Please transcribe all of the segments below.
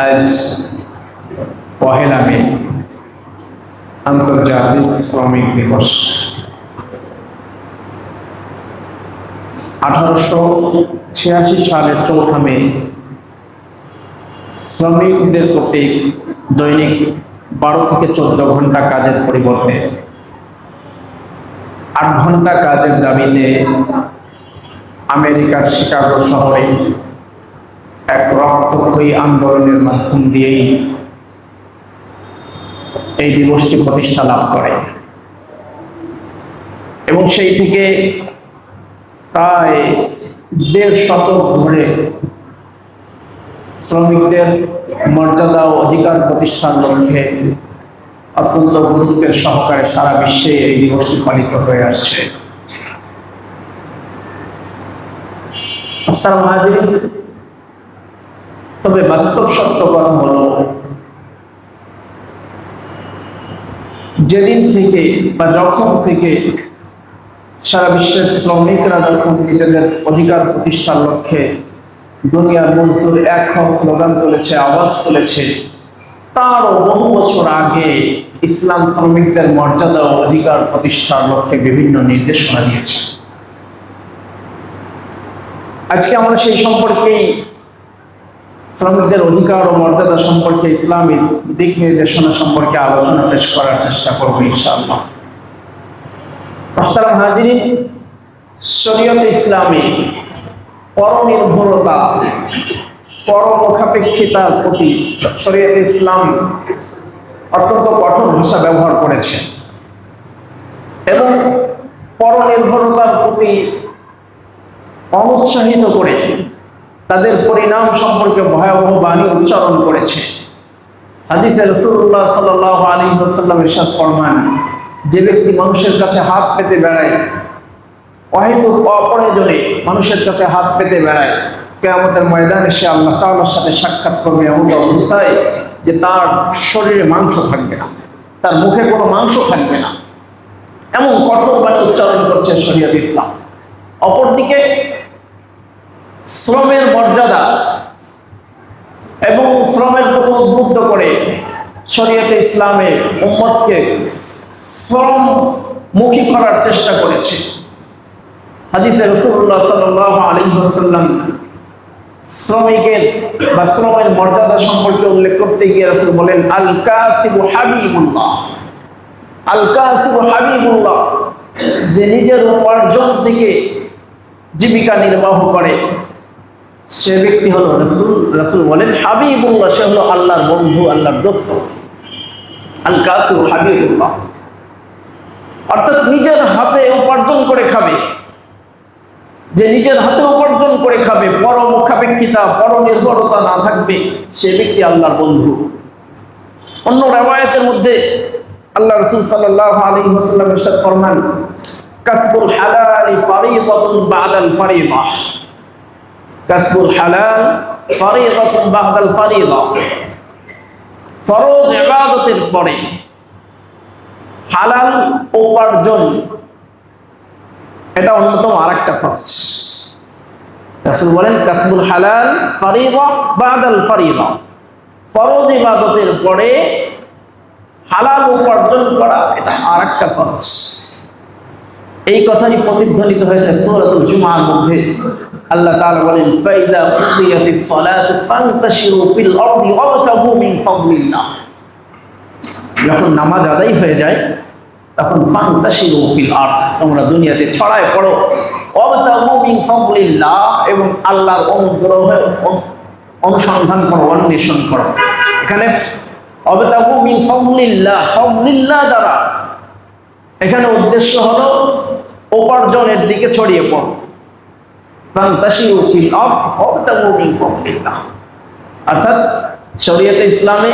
আজ পহেলা মে আন্তর্জাতিক শ্রমিক দিবস। 1886 সালের 4 মে শ্রমিকদের প্রতি দৈনিক 12 থেকে 14 ঘন্টা কাজের পরিবর্তে 8 ঘন্টা কাজের দাবিতে আমেরিকার শিকাগো শহরে এক রক্তক্ষয়ী আন্দোলনের মাধ্যম দিয়েই এই দিবসটি প্রতিষ্ঠা লাভ করে এবং সেই থেকে প্রায় 1.5 শতক ধরে শ্রমিকদের মর্যাদা ও অধিকার প্রতিষ্ঠার লক্ষ্যে অত্যন্ত গুরুত্বের সহকারে সারা বিশ্বে এই দিবসটি পালিত হয়ে আসছে। তবে বাস্তব সত্য কথা হলো, যেদিন থেকে বা যখন থেকে সারা বিশ্বের শ্রমিকরা যখন নিজেদের অধিকার প্রতিষ্ঠার লক্ষ্যে দুনিয়ার মজদুর এক হও স্লোগান তুলেছে, আওয়াজ তুলেছে, তারও বহু বছর আগে ইসলাম শ্রমিকদের মর্যাদা ও অধিকার প্রতিষ্ঠার লক্ষ্যে বিভিন্ন নির্দেশনা দিয়েছে। আজকে আমরা সেই সম্পর্কেই, শ্রমিকদের অধিকার ও মর্যাদা সম্পর্কে, ইসলামিক দিক নির্দেশনা সম্পর্কে আলোচনা পেশ করার চেষ্টা করবো ইনশাআল্লাহ। মুহতারাম হাজিরিন, শরীয়তে ইসলামী পরনির্ভরতা, পরমুখাপেক্ষিতার প্রতি শরীয়তে ইসলাম অত্যন্ত কঠোর ভাষা ব্যবহার করেছে এবং পরনির্ভরতার প্রতি অনুৎসাহিত করে তাদের পরিণাম সম্পর্কে ভয়াবহ বাণী উচ্চারণ করেছে। হাদিসে রাসূলুল্লাহ সাল্লাল্লাহু আলাইহি ওয়াসাল্লাম ইরশাদ ফরমান, যে ব্যক্তি মানুষের কাছে হাত পেতে বেড়ায়, অহেতুক অপ্রয়োজনে মানুষের কাছে হাত পেতে বেড়ায়, কিয়ামতের ময়দানে সে আল্লাহ তাআলার সাথে সাক্ষাৎ করবে এমন অবস্থায় যে তার শরীরে মাংস থাকবে না, তার মুখে কোনো মাংস থাকবে না, এমন কঠোর বাণী উচ্চারণ করছে শরীয়ত ইসলাম। অপরদিকে শ্রমের মর্যাদা এবং শ্রমের প্রতি উদ্বুদ্ধ করে শরীয়তে ইসলামে উম্মতকে শ্রমমুখী করার চেষ্টা করেছে। হাদিসে রাসূলুল্লাহ সাল্লাল্লাহু আলাইহি ওয়াসাল্লাম শ্রমিকের বা শ্রমের মর্যাদা সম্পর্কে উল্লেখ করতে গিয়ে রাসূল বলেন, আল কাসিবু হাবিবুল্লাহ, আল কাসিবু হাবিবুল্লাহ, যে নিজের উপার্জন থেকে জীবিকা নির্বাহ করে সে ব্যক্তি হলো রাসূল বলেন হাবিবুল্লাহ, সে হলো আল্লাহর বন্ধু, আল্লাহর দোস্ত। আল কাসিবু হাবিবুল্লাহ, অর্থাৎ নিজের হাতে উপার্জন করে খাবে, যে নিজের হাতে উপার্জন করে খাবে, পরমুখাপেক্ষিতা, পরনির্ভরতা না থাকবে, সে ব্যক্তি আল্লাহর বন্ধু। অন্য riwayat-এর মধ্যে আল্লাহ রাসূল সাল্লাল্লাহু আলাইহি ওয়াসাল্লাম ইরশাদ ফরমান, কাসবুল হালাল ফারিদাতুন বা'দাল ফারিদা, কাসবুল হালাল ফারিদাতুন বা'দাল ফারিদা, ফরজ ইবাদতের পরে হালাল উপার্জন এটা অন্যতম আরেকটা ফরজ। রাসূল বলেন কাসবুল হালাল ফারিদা বা'দাল ফারিদা, ফরজ ইবাদতের পরে হালাল উপার্জন করা এটা আরেকটা ফরজ। এই কথাই প্রতিধ্বনিত হয়েছে সূরাতুল জুমআর মধ্যে। আল্লাহ তাআলা বলেন, ফাইযা কুদিয়াতিস সালাতু ফান্তাশিরু ফিল আরদি ওয়াবতাগু মিন ফাদলিল্লাহ, যখন নামাজ আদায় হয়ে যায় তখন ফান্তাশিরু ফিল আরদ, তোমরা দুনিয়াতে ছড়ায় পড়ো, ওয়াবতাগু মিন ফাদলিল্লাহ, এবং আল্লাহর অনুগ্রহের অনুসন্ধান করো, অন্বেষণ করো। এখানে ওয়াবতাগু মিন ফাদলিল্লাহ, ফাদলিল্লাহ দ্বারা এখানে উদ্দেশ্য হলো উপার্জনের দিকে ছড়িয়ে পড়ো। ফান্তাশিরু ফিল আরদ ওয়াবতাগু মিন ফাদলিল্লাহ, অর্থাৎ শরীয়তে ইসলামে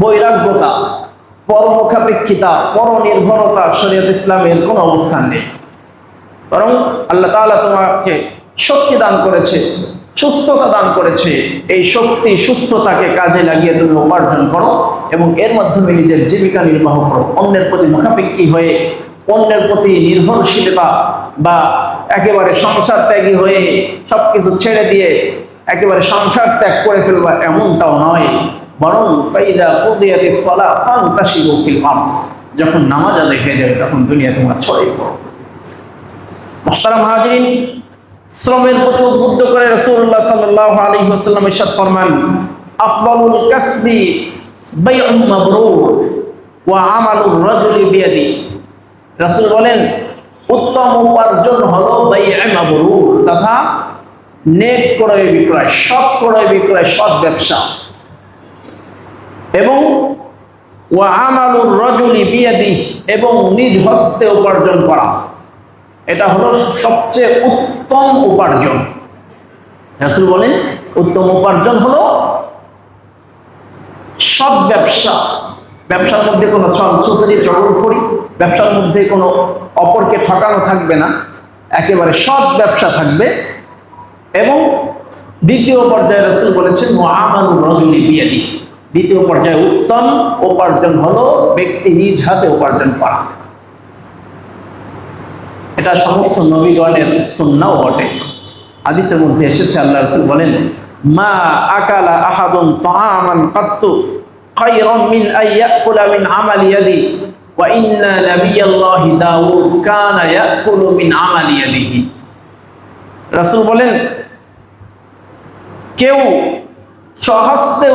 বৈরাগ্যতা, পরমুখাপেক্ষিতা, পরনির্ভরতা শরীয়তে ইসলামের কোনো অবস্থান নেই। বরং আল্লাহ তাআলা তোমাকে শক্তি দান করেছে, সুস্থতা দান করেছে, এই শক্তি সুস্থতাকে কাজে লাগিয়ে তুমি উপার্জন করো এবং এর মাধ্যমে নিজের জীবিকা নির্বাহ করো। অন্যের প্রতি মুখাপেক্ষী হয়ে, অন্যের প্রতি নির্ভরশীলতা বা একেবারে সংসার ত্যাগী হয়ে সবকিছু ছেড়ে দিয়ে একেবারে সংসার ত্যাগ করে ফেলবা এমনটাও নয়, বরং ফাইদা কুদিয়াতিস সালাত ফান্তাশিরু ফিল আরদ, যখন নামাজ আদায় হয়ে যাবে তখন দুনিয়া তোমরা ছড়িয়ে পড়ো। মুহতারাম হাজিরিন, শ্রমের প্রতি উদ্বুদ্ধ করে রাসূলুল্লাহ সাল্লাল্লাহু আলাইহি ওয়াসাল্লাম ইরশাদ ফরমান, আফদালুল কাসবি বাইউন মাবরুর ওয়া আমালুর রাজুলি বিয়াদি। রাসূল বলেন, উত্তম উপার্জন হলো বাইয়ে মাবরুর, তথা নেক ক্রয় বিক্রয়, সৎ ক্রয় বিক্রয়, সৎ ব্যবসা। এবং ওয়া আমালুর রাজুলি বিয়াদি, এবং নিজ হস্তে উপার্জন করা, এটা হলো সবচেয়ে উত্তম উপার্জন। রাসূল বলেন উত্তম উপার্জন হলো সৎ ব্যবসা। ব্যবসার মধ্যে কোনো ছলছুরি চগলখড়ি, ব্যবসার মধ্যে কোনো অপরকে ঠকানো থাকবে না, একেবারে সৎ ব্যবসা থাকবে। এবং দ্বিতীয় পর্যায়ে রাসূল বলেছেন মুআমালুর রাজুলি বিয়াদি, দ্বিতীয় পর্যায়ে উত্তম উপার্জন হলো ব্যক্তি নিজ হাতে উপার্জন করা। এটা সমস্ত নবীগণের সুন্নাহও বটে। হাদিসের মধ্যে এসেছে, আল্লাহ রাসূল বলেন, মা আকালা আহাদুন তাআমান কাত্তু খায়রাম মিন আন ইয়াকুলা মিন আমালি ইয়াদি ওয়া ইন্না নাবিয়াল্লাহি দাউদ কানা ইয়াকুলু মিন আমালি ইয়াদিহি। রাসূল বলেন, কেউ স্বহস্তে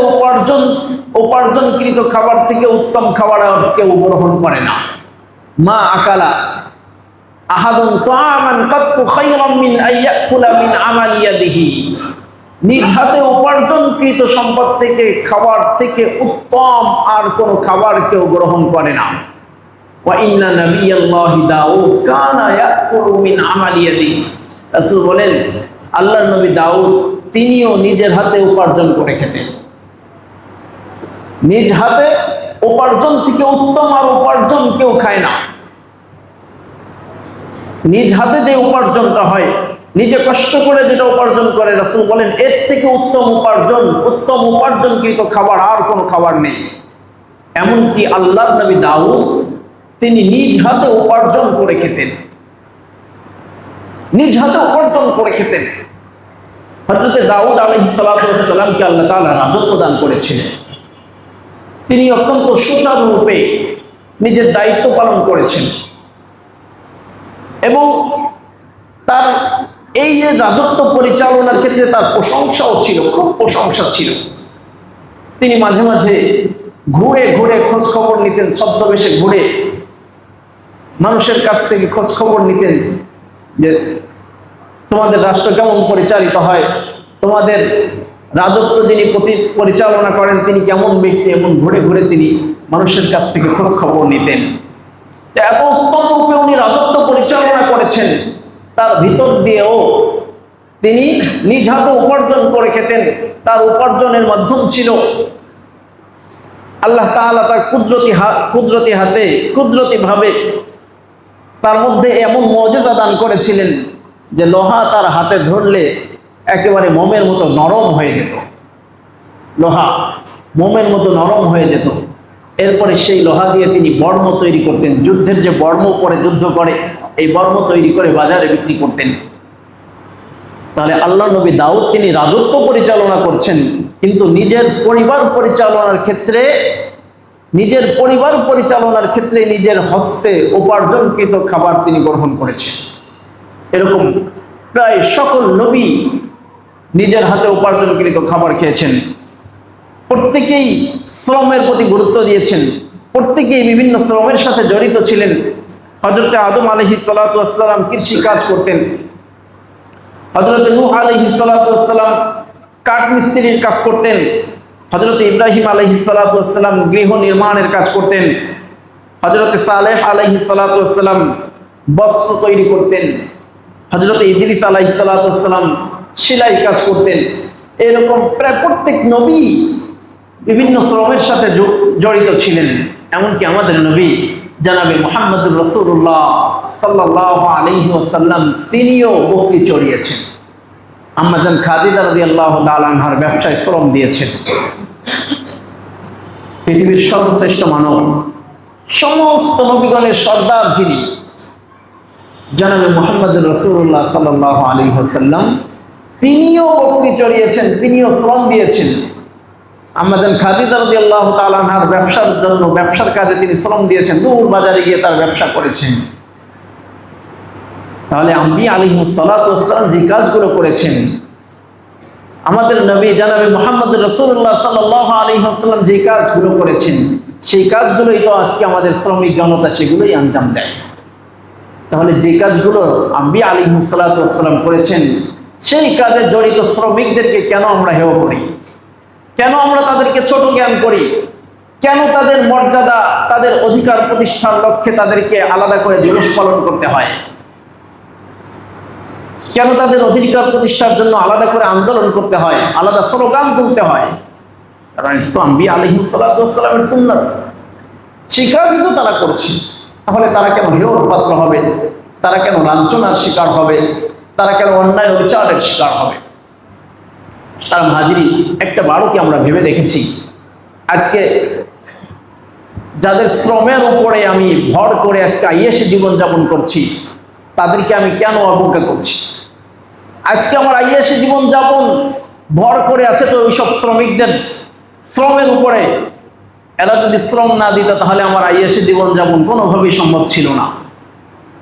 উপার্জনকৃত খাবার থেকে উত্তম খাবার আর কেউ গ্রহণ করে না। মা আকালা আহাদুন তাআমান কাত্তু খায়রাম মিন আন ইয়াকুলা মিন আমালি ইয়াদিহি, নিজ হাতে উপার্জনকৃত সম্পদ থেকে, খাবার থেকে উত্তম আর কোন খাবার কেউ গ্রহণ করে না। ওয়া ইন্না নাবিয়াল্লাহি দাউদ কানা ইয়াকুলু মিন আমালি ইয়াদিহি। রাসূল বলেন, আল্লাহর নবী দাউদ তিনিও নিজের হাতে উপার্জন করে খেতেন। নিজ হাতে উপার্জন থেকে উত্তম আর উপার্জন কেউ খায় না। নিজ হাতে যে উপার্জনটা হয়, নিজে কষ্ট করে যেটা উপার্জন করে, রাসূল বলেন এর থেকে উত্তম উপার্জনকৃত খাবার আর কোনো খাবার নেই। এমনকি আল্লাহর নবী দাউদ তিনি নিজ হাতে উপার্জন করে খেতেন, নিজ হাতে উপার্জন করে খেতেন। হযরত দাউদ আলাইহিস সালাতু ওয়াস সালামকে আল্লাহ তাআলা রাজত্ব দান করেছিলেন। তিনি অত্যন্ত সুচারুরূপে নিজের দায়িত্ব পালন করেছেন এবং তার এই যে রাজত্ব পরিচালনার ক্ষেত্রে তার প্রশংসাও ছিল, খুব প্রশংসা ছিল। তিনি মাঝে মাঝে ঘুরে ঘুরে খোঁজ খবর নিতেন, ছদ্মবেশে ঘুরে মানুষের কাছ থেকে খোঁজ খবর নিতেন যে তোমাদের রাষ্ট্র কেমন পরিচালিত হয়, তোমাদের রাজত্ব যিনি পরিচালনা করেন তিনি কেমন ব্যক্তি, এমন ঘুরে ঘুরে তিনি মানুষের কাছ থেকে খোঁজ খবর নিতেন। এত উত্তম রূপে উনি রাজত্ব পরিচালনা করেছেন, তার ভিতর দিয়েও তিনি নিজ হাতে উপার্জন করে খেতেন। তার উপার্জনের মাধ্যম ছিল আল্লাহ তাআলা তার কুদরতি ভাবে তার মধ্যে এমন মুজিজা দান করেছিলেন যে লোহা তার হাতে ধরলে একেবারে মোমের মতো নরম হয়ে যেত, লোহা মোমের মতো নরম হয়ে যেত। এরপরে সেই লোহা দিয়ে তিনি বর্ম তৈরি করতেন, যুদ্ধের যে বর্ম পরে যুদ্ধ করে এই বর্ম তৈরি করে বাজারে বিক্রি করতেন। তাহলে আল্লাহ নবী দাউদ তিনি রাজত্ব পরিচালনা করছেন, কিন্তু নিজের পরিবার পরিচালনার ক্ষেত্রে নিজের হস্তে উপার্জনকৃত খাবার তিনি গ্রহণ করেছেন। এরকম প্রায় সকল নবী নিজের হাতে উপার্জনকৃত খাবার খেয়েছেন। প্রত্যেকেই শ্রমের প্রতি গুরুত্ব দিয়েছেন, প্রত্যেকেই বিভিন্ন শ্রমের সাথে জড়িত ছিলেন। হযরত আদম আলাইহিস সালাতু ওয়াস সালাম কৃষি কাজ করতেন, হযরত নূহ আলাইহিস সালাতু ওয়াস সালাম কাঠ মিস্ত্রির কাজ করতেন, হযরত ইব্রাহিম আলাইহিস সালাতু ওয়াস সালাম গৃহ নির্মাণের কাজ করতেন, হযরত সালেহ আলাইহিস সালাতু ওয়াস সালাম বস্ত্র তৈরি করতেন, হযরত ইদ্রিস আলাইহিস সালাতু ওয়াস সালাম সেলাই কাজ করতেন। এরকম প্রায় প্রত্যেক নবী বিভিন্ন শ্রমের সাথে জড়িত ছিলেন। এমনকি আমাদের নবী জনাবে মুহাম্মদুর রাসূলুল্লাহ সাল্লাল্লাহু আলাইহি ওয়াসাল্লাম তিনিও বকরি চড়িয়েছেন। আম্মা জান খাদিজা রাদিয়াল্লাহু তাআলা আনহার ব্যবসায় শ্রম দিয়েছেন। পৃথিবীর সর্বশ্রেষ্ঠ মানব, সমস্ত নবীগণের সর্দার যিনি জনাবে মুহাম্মদুর রাসূলুল্লাহ সাল্লাল্লাহু আলাইহি ওয়াসাল্লাম, তিনিও বকরি চড়িয়েছেন, তিনিও শ্রম দিয়েছেন। আম্মাজান খাদিজা রাদিয়াল্লাহু তাআলা আনহার ব্যবসার জন্য, ব্যবসার কাজে তিনি শ্রম দিয়েছেন, দূর বাজারে গিয়ে তার ব্যবসা করেছেন। তাহলে আম্বিয়া আলাইহিস সালাতু ওয়াস সালাম যে কাজগুলো করেছেন, আমাদের নবী জনাবে মুহাম্মদ রাসূলুল্লাহ সাল্লাল্লাহু আলাইহি ওয়াসাল্লাম যে কাজগুলো করেছেন, সেই কাজগুলোই তো আজকে আমাদের শ্রমিক জনতা সেগুলোই আঞ্জাম দেয়। তাহলে যে কাজগুলো আম্বিয়া আলাইহিস সালাতু ওয়াস সালাম করেছেন, সেই কাজে জড়িত শ্রমিকদেরকে কেন আমরা হেয় করি? কেন আমরা তাদেরকে ছোট জ্ঞান করি? কেন তাদের মর্যাদা, তাদের অধিকার প্রতিষ্ঠার লক্ষ্যে তাদেরকে আলাদা করে দিবস পালন করতে হয়? কেন তাদের অধিকার প্রতিষ্ঠার জন্য আলাদা করে আন্দোলন করতে হয়, আলাদা স্লোগান তুলতে হয়? কারণ এটা তো আম্বিয়া আলাইহিস সালাতু ওয়াস সালামের সুন্নাত, সেই কাজই তো তারা করছে। তাহলে তারা কেন হেয়র পাত্র হবে? তারা কেন লাঞ্ছনার শিকার হবে? তারা কেন অন্যায় অবিচারের শিকার হবে? তারা হাজিরি, একটা বারও কি আমরা ভেবে দেখেছি আজকে যাদের শ্রমের উপরে আমি ভর করে আজকে আইএসে জীবনযাপন করছি, তাদেরকে আমি কেন অবজ্ঞা করছি? আজকে আমার আইএসে জীবনযাপন ভর করে আছে তো ওইসব শ্রমিকদের শ্রমের উপরে। এরা যদি শ্রম না দিত তাহলে আমার আইএসে জীবনযাপন কোনোভাবেই সম্ভব ছিল না।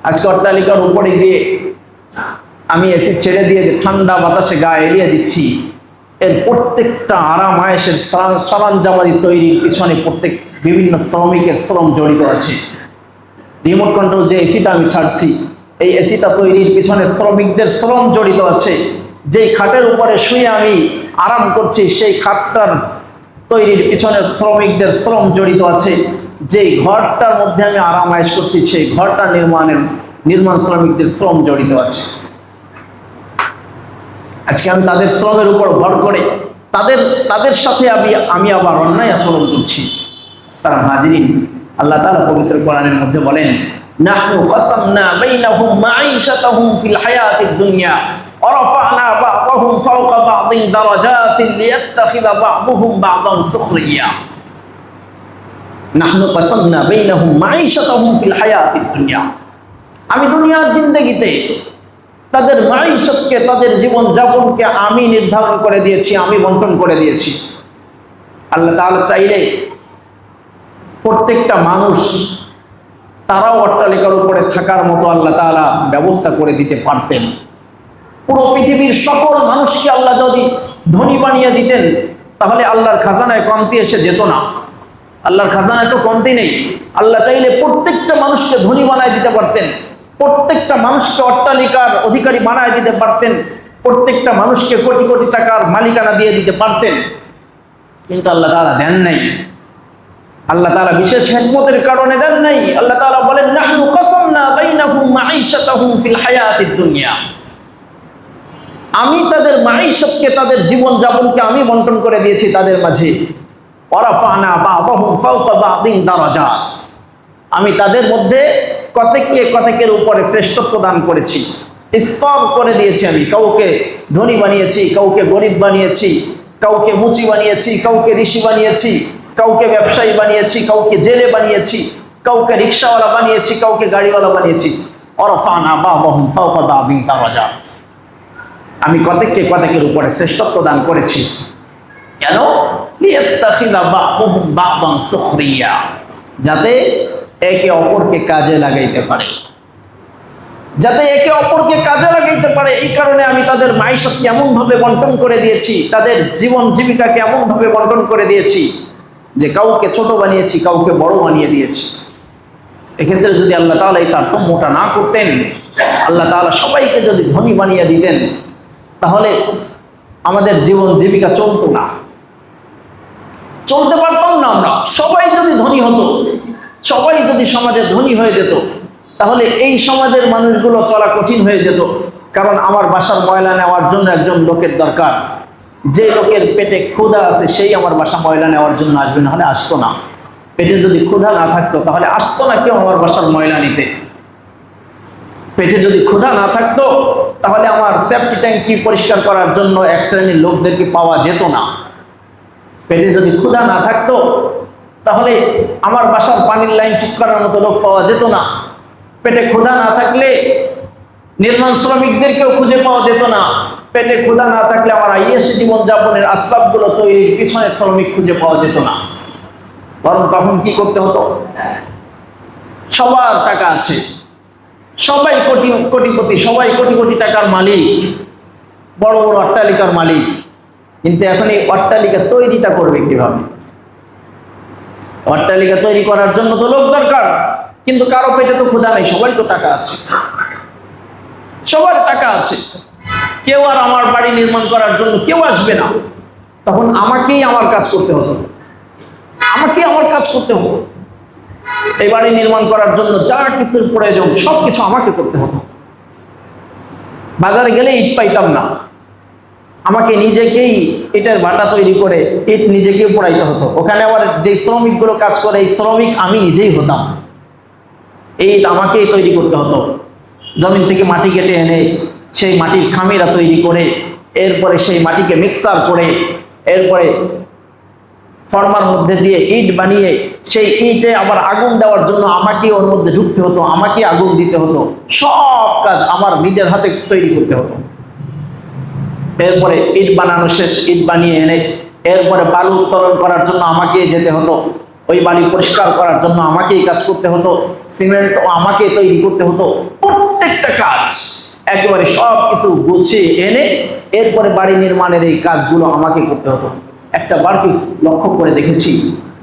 আজকে অট্টালিকার উপরে দিয়ে আমি এসি ছেড়ে দিয়ে যে ঠান্ডা বাতাসে গায়ে এড়িয়ে দিচ্ছি, এর প্রত্যেকটা আরাম আয়েসের সরঞ্জামাদি তৈরির পিছনে প্রত্যেক বিভিন্ন শ্রমিকের শ্রম জড়িত আছে। রিমোট কন্ট্রোল যে এসিটা আমি ছাড়ছি, এই এসিটা তৈরির পিছনে শ্রমিকদের শ্রম জড়িত আছে। যেই খাটের উপরে শুয়ে আমি আরাম করছি, সেই খাটটার তৈরির পিছনে শ্রমিকদের শ্রম জড়িত আছে। যেই ঘরটার মধ্যে আমি আরাম আয়েশ করছি, সেই ঘরটা নির্মাণ শ্রমিকদের শ্রম জড়িত আছে। আজকে আমি তাদের শ্রমের উপর ভর করে তাদের সাথে আমি আবার অন্যায় আচরণ করছি। তারা হাজিরিন, আল্লাহ তাআলা পবিত্র কোরআনের মধ্যে বলেন, নাহনু কাসামনা বাইনাহুম মাঈশাতাহুম ফিল হায়াতিদ দুনিয়া ওয়া রাফা'না বা'দাহুম ফাওকা বা'দিন দারাজাতিন লিয়াত্তাখিযা বা'দুহুম বা'দান সুখরিয়া। নাহনু কাসামনা বাইনাহুম মাঈশাতাহুম ফিল হায়াতিদ দুনিয়া, আমি দুনিয়ার জিন্দেগিতে তাদের মাঈশতকে, তাদের জীবন যাপনকে আমি নির্ধারণ করে দিয়েছি, আমি বন্টন করে দিয়েছি। আল্লাহ তাআলা চাইলে প্রত্যেকটা মানুষ তারাও অট্টালিকার উপরে থাকার মতো আল্লাহ তাআলা ব্যবস্থা করে দিতে পারতেন। পুরো পৃথিবীর সকল মানুষকে আল্লাহ যদি ধনী বানিয়ে দিতেন, তাহলে আল্লাহর খাজানায় কমতি এসে যেত না। আল্লাহর খাজানায় তো কমতি নেই। আল্লাহ চাইলে প্রত্যেকটা মানুষকে ধনী বানায় দিতে পারতেন, প্রত্যেকটা মানুষকে অট্টালিকার অধিকারী বানায় দিতে পারতেন, প্রত্যেকটা মানুষকে কোটি কোটি টাকার মালিকানা দিয়ে দিতে পারতেন। কিন্তু আল্লাহ তাআলা দেন নাই। আল্লাহ তাআলা বিশেষ হিকমতের কারণে দেন নাই। আল্লাহ তাআলা বলেন, নাহনু কাসামনা বাইনাহুম মাঈশাতাহুম ফিল হায়াতিদ দুনিয়া, আমি তাদের মাঈশতকে, তাদের জীবন যাপনকে আমি বন্টন করে দিয়েছি তাদের মাঝে। ওয়া রাফা'না বা'দাহুম ফাওকা বা'দিন দারাজাত, আমি তাদের মধ্যে কতকের উপরে শ্রেষ্ঠত্ব দান করেছি, স্তর করে দিয়েছি। আমি কাউকে ধনী বানিয়েছি, কাউকে গরিব বানিয়েছি, কাউকে মুচি বানিয়েছি, কাউকে ঋষি বানিয়েছি, কাউকে ব্যবসায়ী বানিয়েছি, কাউকে জেলে বানিয়েছি, কাউকে রিক্সাওয়ালা বানিয়েছি, কাউকে গাড়িওয়ালা বানিয়েছি। ওয়ারাফা'না বা'দাহুম ফাওকা বা'দিন দারাজাত, আমি কতকের উপরে শ্রেষ্ঠত্ব দান করেছি। কেন? লিয়াত্তাখিযা বা'দুহুম বা'দান সুখরিয়া, যাতে একে অপরকে কাজে লাগাইতে পারে, যাতে একে অপরকে কাজে লাগাইতে পারে। এই কারণে আমি তাদের মাঈশতকে এমনভাবে বন্টন করে দিয়েছি, তাদের জীবন জীবিকাকে এমনভাবে বন্টন করে দিয়েছি যে কাউকে ছোট বানিয়েছি, কাউকে বড় বানিয়ে দিয়েছি। এক্ষেত্রে যদি আল্লাহ তাআলা এই তারতম্যটা না করতেন, আল্লাহ তাআলা সবাইকে যদি ধনী বানিয়ে দিতেন, তাহলে আমাদের জীবন জীবিকা চলতো না, চলতে পারতাম না আমরা। সবাই যদি ধনী হতো, সবাই যদি সমাজে ধনী হয়ে যেত, তাহলে এই সমাজের মানুষগুলো চলা কঠিন হয়ে যেত। কারণ আমার বাসার ময়লা নেওয়ার জন্য একজন লোকের দরকার। যে লোকের পেটে ক্ষুধা আছে সেই আমার বাসা ময়লা নেওয়ার জন্য আসবে, না হলে আসতো না। পেটে যদি ক্ষুধা না থাকতো তাহলে আসতো না কেউ আমার বাসার ময়লা নিতে। পেটে যদি ক্ষুধা না থাকতো তাহলে আমার সেফটি ট্যাঙ্কি পরিষ্কার করার জন্য এক শ্রেণীর লোকদেরকে পাওয়া যেত না। পেটে যদি ক্ষুধা না থাকতো তাহলে আমার বাসার পানির লাইন ঠিক করার মতো লোক পাওয়া যেত না। পেটে ক্ষুধা না থাকলে নির্মাণ শ্রমিকদেরকেও খুঁজে পাওয়া যেত না। পেটে ক্ষুধা না থাকলে আমার আইয়াসী জীবনযাপনের আসবাবগুলো তৈরির পিছনে শ্রমিক খুঁজে পাওয়া যেত না, বরং তখন কি করতে হতো? সবার টাকা আছে, সবাই কোটিপতি, সবাই কোটি কোটি টাকার মালিক, বড় বড় অট্টালিকার মালিক, কিন্তু এখন এই অট্টালিকা তৈরিটা করবে কিভাবে? অট্টালিকা তৈরি করার জন্য তো লোক দরকার, কিন্তু কারো পেটে তো ক্ষুধা নেই, সবাই তো টাকা আছে, সবার টাকা আছে, কেউ আর আমার বাড়ি নির্মাণ করার জন্য কেউ আসবে না। তখন আমাকেই আমার কাজ করতে হতো, আমাকেই আমার কাজ করতে হতো। এই বাড়ি নির্মাণ করার জন্য যা কিছুর প্রয়োজন সবকিছু আমাকে করতে হতো। বাজারে গেলে ইট পাইতাম না, আমাকে নিজেকেই ইটের ভাটা তৈরি করে ইট নিজেকেই পোড়াইতে হতো। ওখানে আবার যে শ্রমিকগুলো কাজ করে এই শ্রমিক আমি নিজেই হতাম। এই ইট আমাকেই তৈরি করতে হতো, জমিন থেকে মাটি কেটে এনে সেই মাটির খামিরা তৈরি করে, এরপরে সেই মাটিকে মিক্সার করে, এরপরে ফর্মার মধ্যে দিয়ে ইট বানিয়ে সেই ইটে আবার আগুন দেওয়ার জন্য আমাকে ওর মধ্যে ঢুকতে হতো, আমাকে আগুন দিতে হতো, সব কাজ আমার নিজের হাতে তৈরি করতে হতো। এরপরে ইট বানানো শেষ, ইট বানিয়ে এনে এরপরে বালু উত্তোলন করার জন্য আমাকে যেতে হতো, ওই বালি পরিষ্কার করার জন্য আমাকেই কাজ করতে হতো, সিমেন্টও আমাকে তৈরি করতে হতো। প্রত্যেকটা কাজ একেবারে সব কিছু গুছিয়ে এনে এরপরে বাড়ি নির্মাণের এই কাজগুলো আমাকে করতে হতো। একটা বাড়ি লক্ষ্য করে দেখেছি,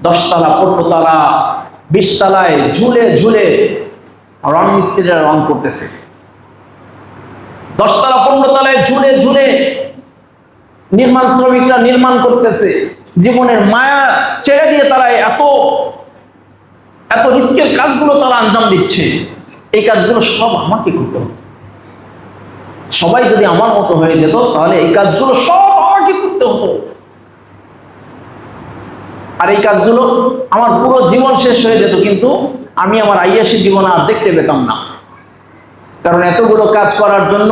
10 তলা 15 তলা 20 তলায় ঝুলে ঝুলে রং মিস্ত্রিরা রং করতেছে। 10 তলা 15 তলায় ঝুলে ঝুলে নির্মাণ শ্রমিকরা নির্মাণ করতেছে। জীবনের মায়া ছেড়ে দিয়ে তারা এত এত রিস্কের কাজগুলো তারা আঞ্জাম দিচ্ছে। এই কাজগুলো সব আমাকে করতে হতো। সবাই যদি আমার মতো হয়ে যেত তাহলে এই কাজগুলো সব আমাকে করতে হতো, আর এই কাজগুলো আমার পুরো জীবন শেষ হয়ে যেত, কিন্তু আমি আমার আইয়াসী জীবন আর দেখতে পেতাম না। কারণ এতগুলো কাজ করার জন্য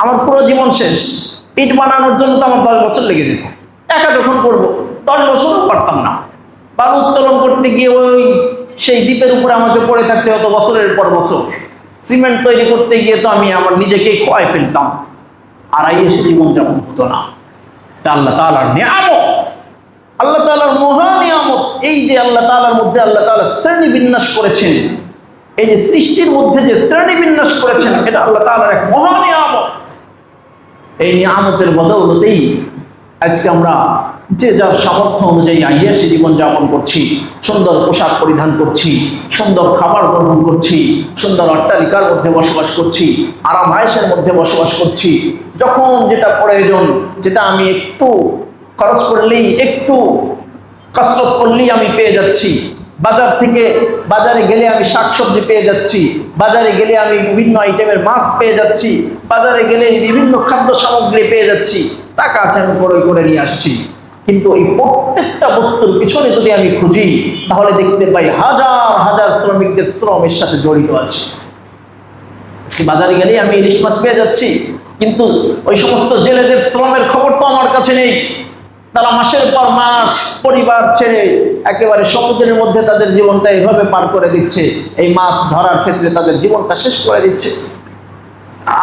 আমার পুরো জীবন শেষ। ইট বানানোর জন্য তো আমার 10 বছর লেগে যেত, একা যখন করবো 10 বছরও পারতাম না। বালু উত্তোলন করতে গিয়ে ওই সেই দ্বীপের উপরে আমাকে পড়ে থাকতে হতো বছরের পর বছর। সিমেন্ট তৈরি করতে গিয়ে তো আমি আমার নিজেকেই খোয়াই ফেলতাম, আর আইয়াসী জীবন যেমন হতো না। এটা আল্লাহ তাআলার নিয়ামত, আল্লাহ তাআলার মহা নিয়ামত। এই যে আল্লাহ তাআলার মধ্যে আল্লাহ তাআলা শ্রেণী বিন্যাস করেছেন, এই যে সৃষ্টির মধ্যে যে শ্রেণী বিন্যাস করেছেন, এটা আল্লাহ তাআলার এক মহা নিয়ামত। এই নিয়ামতের বদৌলতেই আজকে আমরা যে যার সামর্থ্য অনুযায়ী আইয়াসী জীবন যাপন করছি, সুন্দর পোশাক পরিধান করছি, সুন্দর খাবার গ্রহণ করছি, সুন্দর অট্টালিকার মধ্যে বসবাস করছি, আরাম আয়েশের মধ্যে বসবাস করছি। যখন যেটা প্রয়োজন, যেটা আমি একটু খরচ করলেই, একটু কসরত করলেই আমি পেয়ে যাচ্ছি। বাজারে গেলে আমি শাকসবজি পেয়ে যাচ্ছি, বাজারে গেলে আমি বিভিন্ন আইটেমের মাছ পেয়ে যাচ্ছি, বাজারে গেলে বিভিন্ন খাদ্য সামগ্রী পেয়ে যাচ্ছি। টাকা আছে, আমি ক্রয় করে নিয়ে আসছি। কিন্তু এই প্রত্যেকটা বস্তুর পিছনে যদি আমি খুঁজি তাহলে দেখতে পাই হাজার হাজার শ্রমিকদের শ্রম এর সাথে জড়িত আছে। বাজারে গেলে আমি ইলিশ মাছ পেয়ে যাচ্ছি, কিন্তু ওই সমস্ত জেলেদের শ্রমের খবর তো আমার কাছে নেই। তারা মাসের পর মাস পরিবার ছেড়ে একেবারে সমুদ্রের মধ্যে তাদের জীবনটা এভাবে পার করে দিচ্ছে, এই মাছ ধরার ক্ষেত্রে তাদের জীবনটা শেষ করে দিচ্ছে।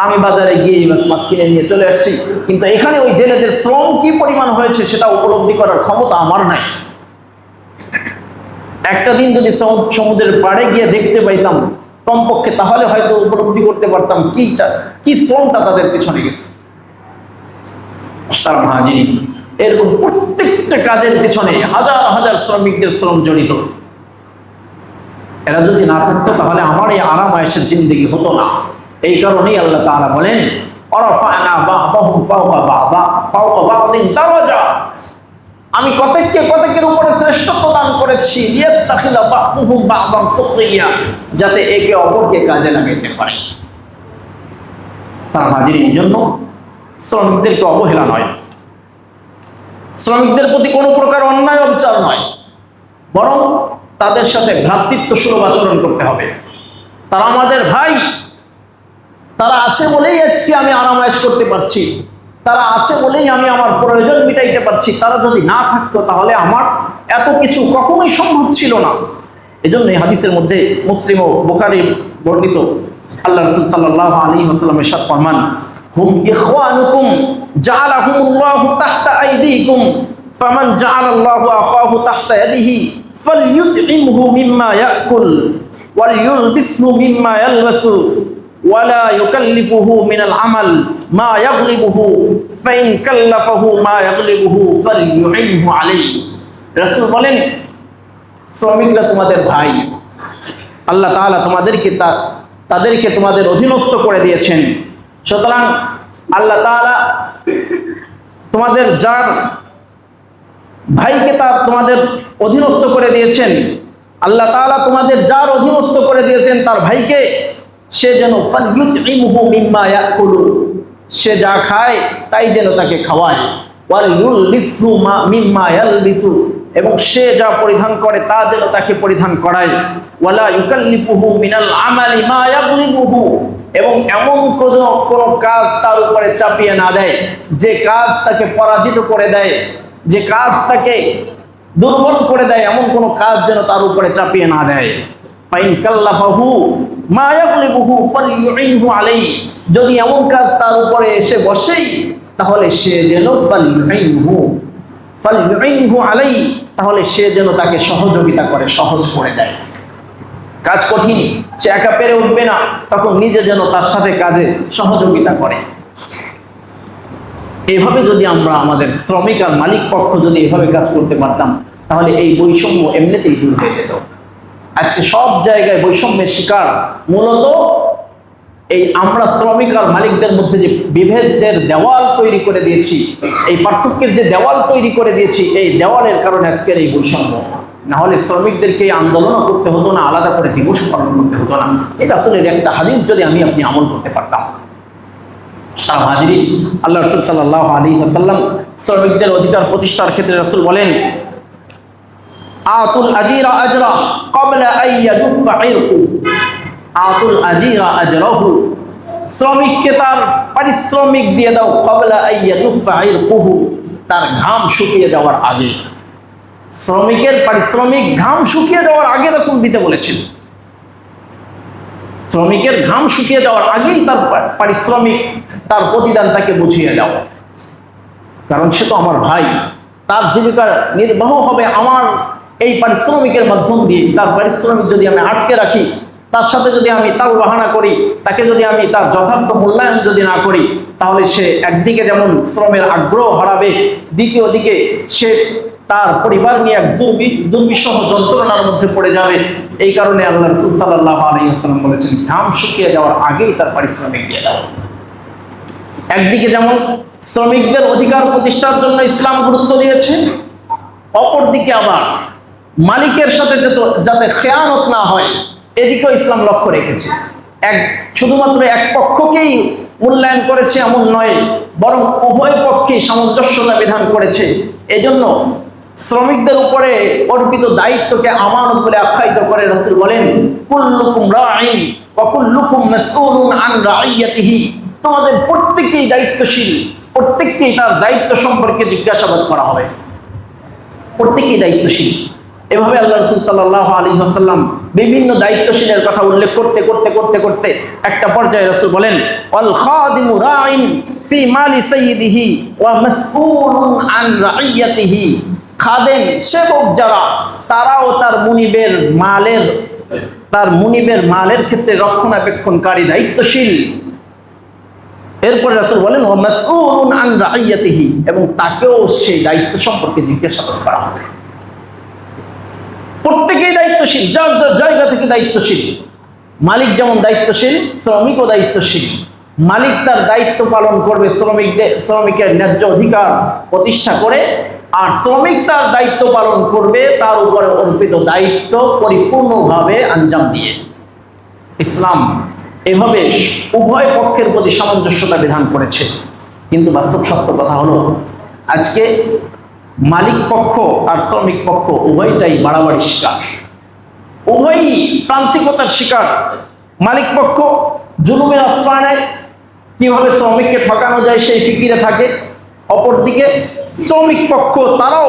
আমি বাজারে গিয়ে মাছ কিনে নিয়ে চলে আসছি, কিন্তু এখানে ওই জেলেদের শ্রম কি পরিমাণ হয়েছে সেটা উপলব্ধি করার ক্ষমতা আমার নাই। একটা দিন যদি সমুদ্রের পাড়ে গিয়ে দেখতে পাইতাম কমপক্ষে, তাহলে হয়তো উপলব্ধি করতে পারতাম কি শ্রমটা তাদের পিছনে গেছে। এরকম প্রত্যেকটা কাজের পিছনে হাজার হাজার শ্রমিকদের শ্রম জড়িত। এরা যদি না থাকতো তাহলে আমার এই আরাম আয়েশের জিন্দেগি হতো না। এই কারণেই আল্লাহ তাআলা বলেন, আমি কতকের উপরে শ্রেষ্ঠত্ব দান করেছি, যাতে একে অপরকে কাজে লাগাইতে পারে। তার হাজির জন্য শ্রমিকদেরকে অবহেলা নয়, শ্রমিকদের প্রতি কোনো প্রকার অন্যায় অবিচার নয়, বরং তাদের সাথে ভ্রাতৃত্ব সুলভ আচরণ করতে হবে। তারা আমাদের ভাই, তারা আছে বলেই আজকে আমি আরাম আয়েশ করতে পারছি, তারা আছে বলেই আমি আমার প্রয়োজন মিটাইতে পারছি। তারা যদি না থাকতো তাহলে আমার এত কিছু কখনোই সম্ভব ছিল না। এজন্য এই হাদিসের মধ্যে মুসলিম ও বুখারী বর্ণিত আল্লাহ রাসূল সাল্লাল্লাহু আলাইহি ওয়াসাল্লাম ইরশাদ ফরমান, হুম ইখওয়ানুকুম জাআলাহুমুল্লাহু তাহতা আইদিকুম ফামান জাআলাল্লাহু আখাহু তাহতা ইয়াদিহি ফালইউতইমহু মিম্মা ইয়াকুল ওয়ালইউলবিসহু মিম্মা ইয়ালবাসু ওয়ালা ইউকাল্লিফুহু মিনাল আমাল মা ইয়াগলিবুহু ফাইন কাল্লাফাহু মা ইয়াগলিবুহু ফালইউইনহু আলাইহি। রাসূল বলেন, শ্রমিকরা তোমাদের ভাই, আল্লাহ তাআলা তাদেরকে তোমাদের অধীনস্থ করে দিয়েছেন। সুতরাং আল্লাহ তাআলা তোমাদের যার ভাইকে তোমাদের অধীনস্থ করে দিয়েছেন, আল্লাহ তাআলা তোমাদের যার অধীনস্থ করে দিয়েছেন তার ভাইকে, সে যেন ফালইউতইমহু মিম্মা ইয়াকুলু, সে যা খায় তাই যেন তাকে খাওয়ায়, ওয়ালইউলবিসহু মিম্মা ইয়ালবিসু, এবং সে যা পরিধান করে তা যেন তাকে পরিধান করায়, ওয়ালা ইউকাল্লিফুহু মিনাল আমালি মা ইয়াগলিবুহু, এবং এমন কোনো কাজ তার উপরে চাপিয়ে না দেয় যে কাজ তাকে পরাজিত করে দেয়, যে কাজ তাকে দুর্বল করে দেয়, এমন কোনো কাজ যেন তার উপরে চাপিয়ে না দেয়। ফাইন কাল্লাফাহু মা ইয়াগলিবুহু ফালইউইনহু আলাইহি, যদি এমন কাজ তার উপরে এসে বসেই তাহলে সে যেন ফালইউইনহু আলাইহি, তাহলে সে যেন তাকে সহযোগিতা করে, সহজ করে দেয়। কাজ কঠিন, সে একা পেরে উঠবে না, তখন নিজে যেন তার সাথে কাজে সহযোগিতা করে। এভাবে যদি আমরা আমাদের শ্রমিক আর মালিক পক্ষ যদি এভাবে কাজ করতে পারতাম, তাহলে এই বৈষম্য এমনিতেই দূর হয়ে যেত। আজকে সব জায়গায় বৈষম্যের শিকার মূলত এই আমরা শ্রমিক আর মালিকদের মধ্যে যে বিভেদের দেওয়াল তৈরি করে দিয়েছি, এই পার্থক্যের যে দেওয়াল তৈরি করে দিয়েছি, এই দেওয়ালের কারণে আজকের এই বৈষম্য। না হলে শ্রমিকদেরকে আন্দোলনও করতে হতো না, আলাদা করে দিবস পালন করতে হতো না। এটা আসলে একটা হাদিস যদি আপনি আমল করতে পারতাম। সারা হাজিরি, আল্লাহ রাসূল সাল্লাল্লাহু আলাইহি ওয়াসাল্লাম শ্রমিকদের অধিকার প্রতিষ্ঠার ক্ষেত্রে রাসূল বলেন, আতুল আজিরা আজরা ক্বাবলা আন ইয়াদুফা ইরকু, আতুল আজিরা আজরাহু, শ্রমিককে তার পারিশ্রমিক দিয়ে দাও, ক্বাবলা আন ইয়াদুফা ইরকুহু, তার ঘাম শুকিয়ে যাওয়ার আগে। শ্রমিকের পারিশ্রমিক ঘাম শুকিয়ে যাওয়ার আগে রাসূল দিতে বলেছেন। শ্রমিকের ঘাম শুকিয়ে যাওয়ার আগেই তার পারিশ্রমিক, তার প্রতিদান তাকে বুঝিয়ে দাও, কারণ সে তো আমার ভাই, তার জীবিকা নির্বাহ হবে আমার এই পারিশ্রমিকের মাধ্যম দিয়ে। তার পারিশ্রমিক যদি আমি আটকে রাখি, তার সাথে যদি আমি তাল বাহানা করি, তাকে যদি আমি তার যথার্থ মূল্যায়ন যদি না করি, তাহলে সে একদিকে যেমন শ্রমের আগ্রহ হারাবে, দ্বিতীয় দিকে সে তার পরিবার নিয়ে এক দুর্বিষহ যন্ত্রণার মধ্যে পড়ে যাবে। এই কারণে আল্লাহ রাসূল সাল্লাল্লাহু আলাইহি ওয়াসাল্লাম বলেছেন, ঘাম শুকিয়ে যাওয়ার আগেই তার পারিশ্রমিক দিয়ে দাও। একদিকে যেমন শ্রমিকদের অধিকার প্রতিষ্ঠার জন্য ইসলাম গুরুত্ব দিয়েছে, অপরদিকে আবার মালিকের সাথে যাতে খেয়ানত না হয়, এদিকেও ইসলাম লক্ষ্য রেখেছে। শুধুমাত্র এক পক্ষকেই মূল্যায়ন করেছে এমন নয়, বরং উভয় পক্ষেই সামঞ্জস্যতা বিধান করেছে। এজন্য শ্রমিকদের উপরে অর্পিত দায়িত্বকে আমানত বলে আখ্যায়িত করে রাসূল বলেন, কুল্লুকুম রাঈন ওয়া কুল্লুকুম মাসউলুন আন রাইয়াতিহি, তোমাদের প্রত্যেকেই দায়িত্বশীল, প্রত্যেককেই তার দায়িত্ব সম্পর্কে জিজ্ঞাসাবাদ করা হবে, প্রত্যেকেই দায়িত্বশীল। এভাবে আল্লাহ রাসূল সাল্লাল্লাহু আলাইহি ওয়াসাল্লাম বিভিন্ন দায়িত্বশীলের কথা উল্লেখ করতে করতে করতে করতে একটা পর্যায়ে রাসূল বলেন, ওয়াল খাদিমু রাঈন ফি মালি সাইয়্যিদিহি ওয়া মাসউলুন আন রাইয়াতিহি, খাদেম সেবক যারা, তারাও তার মুনিবের মালের ক্ষেত্রে রক্ষণাবেক্ষণকারী, দায়িত্বশীল। এরপর রাসূল বলেন, ওয়া মাসউলুন আন রাইয়াতিহি, এবং তাকেও সেই দায়িত্ব সম্পর্কে জিজ্ঞাসাবাদ করা হবে। প্রত্যেকেই দায়িত্বশীল, যার যার জায়গা থেকে দায়িত্বশীল। মালিক যেমন দায়িত্বশীল, শ্রমিকও দায়িত্বশীল। মালিক তার দায়িত্ব পালন করবে শ্রমিকের ন্যায্য অধিকার প্রতিষ্ঠা করে, আর শ্রমিক তার দায়িত্ব পালন করবে তার উপরে অর্পিত দায়িত্ব পরিপূর্ণভাবে আঞ্জাম দিয়ে। ইসলাম এভাবে উভয় পক্ষের প্রতি সামঞ্জস্যতা বিধান করেছে। কিন্তু বাস্তব সত্য কথা হলো, আজকে মালিক পক্ষ আর শ্রমিক পক্ষ উভয়টাই বাড়াবাড়ির শিকার, উভয়ই প্রান্তিকতার শিকার। মালিক পক্ষ জুলুমের আশ্রয় নেয়, কিভাবে শ্রমিককে ঠকানো যায় সেই ফিকিরে থাকে। অপরদিকে শ্রমিক পক্ষ তারাও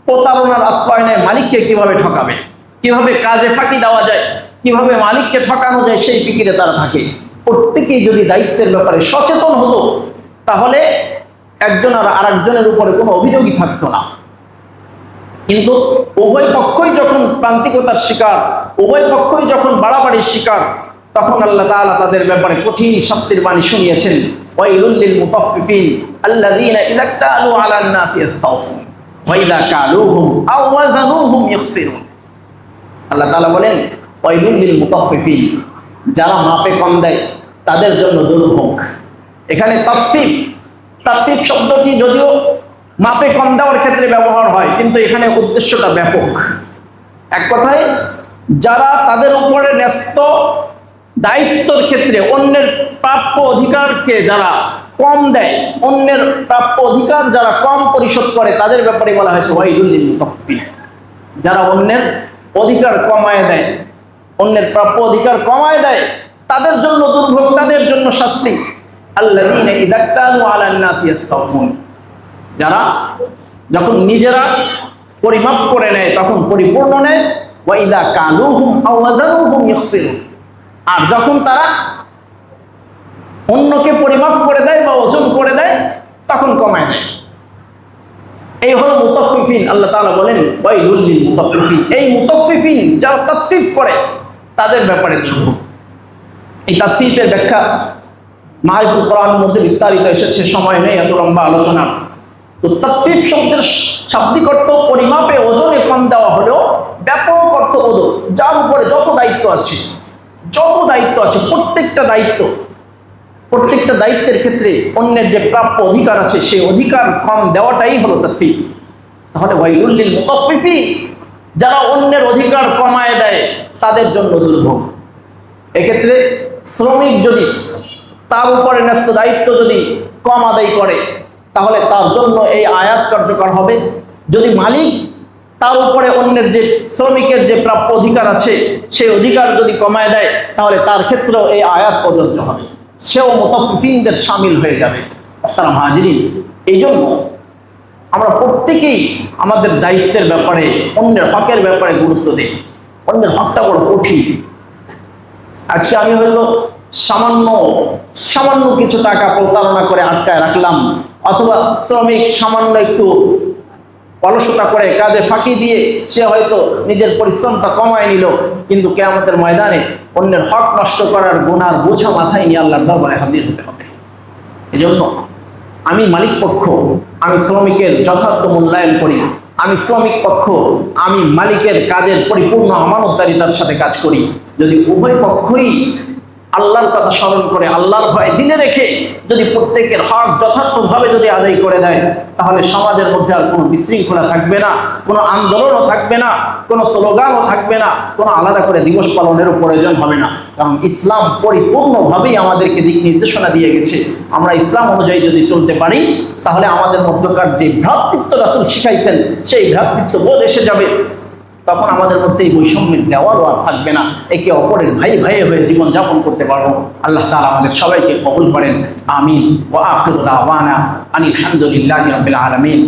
প্রতারণার আশ্রয় নেয়, মালিককে কিভাবে ঠকাবে, কিভাবে কাজে ফাঁকি দেওয়া যায়, কিভাবে মালিককে ঠকানো যায় সেই ফিকিরে তারা থাকে। প্রত্যেকেই যদি দায়িত্বের ব্যাপারে সচেতন হতো, তাহলে একজন আর আরেকজনের উপরে কোনো অভিযোগই থাকতো না। কিন্তু উভয় পক্ষই যখন প্রান্তিকতার শিকার, উভয় পক্ষই যখন বাড়াবাড়ির শিকার, তখন আল্লাহ তাআলা তাদের ব্যাপারে কঠিন শাস্তির বাণী শুনিয়েছেন। ওয়াইলুল লিল মুতাফফিফিন আল্লাযীনা ইযা কালু আলান নাসি ইস্তাওফুন ওয়া ইযা কালুহুম আও ওয়াজানুহুম ইখসিরুন। আল্লাহ তাআলা বলেন, ওয়াইলুল লিল মুতাফফিফিন, যারা মাপে কম দেয় তাদের জন্য দুর্ভোগ। এখানে তাফফিফ শব্দটি যদিও মাপে কম দেওয়ার ক্ষেত্রে ব্যবহার হয়, কিন্তু এখানে উদ্দেশ্যটা ব্যাপক। এক কথায়, যারা তাদের উপরে ন্যস্ত দায়িত্বের ক্ষেত্রে অন্যের প্রাপ্য অধিকারকে যারা কম দেয়, অন্যের প্রাপ্য অধিকার যারা কম পরিশোধ করে, তাদের ব্যাপারে বলা হয়েছে ওয়াইলুল লিল মুতাফফিফিন। যারা অন্যের অধিকার কমায় দেয়, অন্যের প্রাপ্য অধিকার কমায় দেয়, তাদের জন্য দুর্ভোগ, তাদের জন্য শাস্তি। আল্লাযীনা ইযা কালু আলান নাসি ইস্তাওফুন, যারা যখন নিজেরা পরিমাপ করে নেয় তখন পরিপূর্ণ নেয়। ওয়া ইযা কালুহুম আও ওয়াজানুহুম ইখসিরুন, আর যখন তারা অন্যকে পরিমাপ করে দেয় বা ওজন করে দেয় তখন কমায় দেয়। এই হলো মুতাফফিফিন। আল্লাহ তাআলা বলেন, ওয়াইলুল লিল মুতাফফিফিন, এই মুতাফফিফিন যারা তাফফিফ করে তাদের ব্যাপারে দুর্ভোগ। এই তাফফিফের ব্যাখ্যা মারিফুল কোরআনের মধ্যে বিস্তারিত এসেছে, সময় নেই এত লম্বা আলোচনা। তো তাফফিফ শব্দের শাব্দিক অর্থ পরিমাপে ওজনে কম দেওয়া হলেও ব্যাপক অর্থ ওজন, যার উপরে যত দায়িত্ব আছে, প্রত্যেকটা দায়িত্বের ক্ষেত্রে অন্যের যে প্রাপ্য অধিকার আছে সেই অধিকার কম দেওয়াটাই হলো তাফফিফ। তাহলে ওয়াইলুল লিল মুতাফফিফিন, যারা অন্যের অধিকার কমায় দেয় তাদের জন্য দুর্ভোগ। এক্ষেত্রে শ্রমিক যদি তার উপরে ন্যস্ত দায়িত্ব যদি কম আদায় করে, তাহলে তার জন্য এই আয়াত কার্যকর হবে। যদি মালিক তার উপরে অন্যের যে শ্রমিকের যে প্রাপ্য অধিকার আছে সেই অধিকার যদি কমায় দেয়, তাহলে তার ক্ষেত্রেও এই আয়াত প্রযোজ্য হবে, সেও মুতাফফিফিনদের শামিল হয়ে যাবে। মুহতারাম হাজিরিন, এই জন্য আমরা প্রত্যেকেই আমাদের দায়িত্বের ব্যাপারে, অন্যের হকের ব্যাপারে গুরুত্ব দিই। অন্যের হকটা বড় কঠিন। আজকে আমি হয়তো সামান্য কিছু টাকা প্রতারণা করে আটকায় রাখলাম, অথবা শ্রমিক সামান্য একটু অলসতা করে কাজে ফাঁকি দিয়ে সে হয়তো নিজের পরিশ্রমটা কমায় নিল, কিন্তু কিয়ামতের ময়দানে অন্যের হক নষ্ট করার গুনার বোঝা মাথায় নিয়ে আল্লাহর দরবারে হাজির হতে হবে। এজন্য আমি মালিক পক্ষ, আমি শ্রমিকের যথার্থ মূল্যায়ন করি। আমি শ্রমিক পক্ষ, আমি মালিকের কাজের পরিপূর্ণ আমানতদারিতার সাথে কাজ করি। যদি উভয় পক্ষই আল্লাহর কথা স্মরণ করে, আল্লাহর ভয় দিলে রেখে যদি প্রত্যেকের হক যথার্থভাবে যদি আদায় করে দেয়, তাহলে সমাজের মধ্যে আর কোনো বিশৃঙ্খলা থাকবে না, কোনো আন্দোলনও থাকবে না, কোনো স্লোগানও থাকবে না, কোনো আলাদা করে দিবস পালনেরও প্রয়োজন হবে না। কারণ ইসলাম পরিপূর্ণভাবেই আমাদেরকে দিক নির্দেশনা দিয়ে গেছে। আমরা ইসলাম অনুযায়ী যদি চলতে পারি, তাহলে আমাদের মধ্যকার যে ভ্রাতৃত্ব রাসূল শিখাইছেন সেই ভ্রাতৃত্ব বোধ এসে যাবে। তখন আমাদের মধ্যে এই বৈষম্যের দেওয়ালও আর থাকবে না, একে অপরের ভাই হয়ে জীবন যাপন করতে পারবো। আল্লাহ তাআলা আমাদের সবাইকে কবুল করেন। আমিন। ওয়া আখিরু দাওয়ানা আনিল হামদুলিল্লাহি রাব্বিল আলামিন।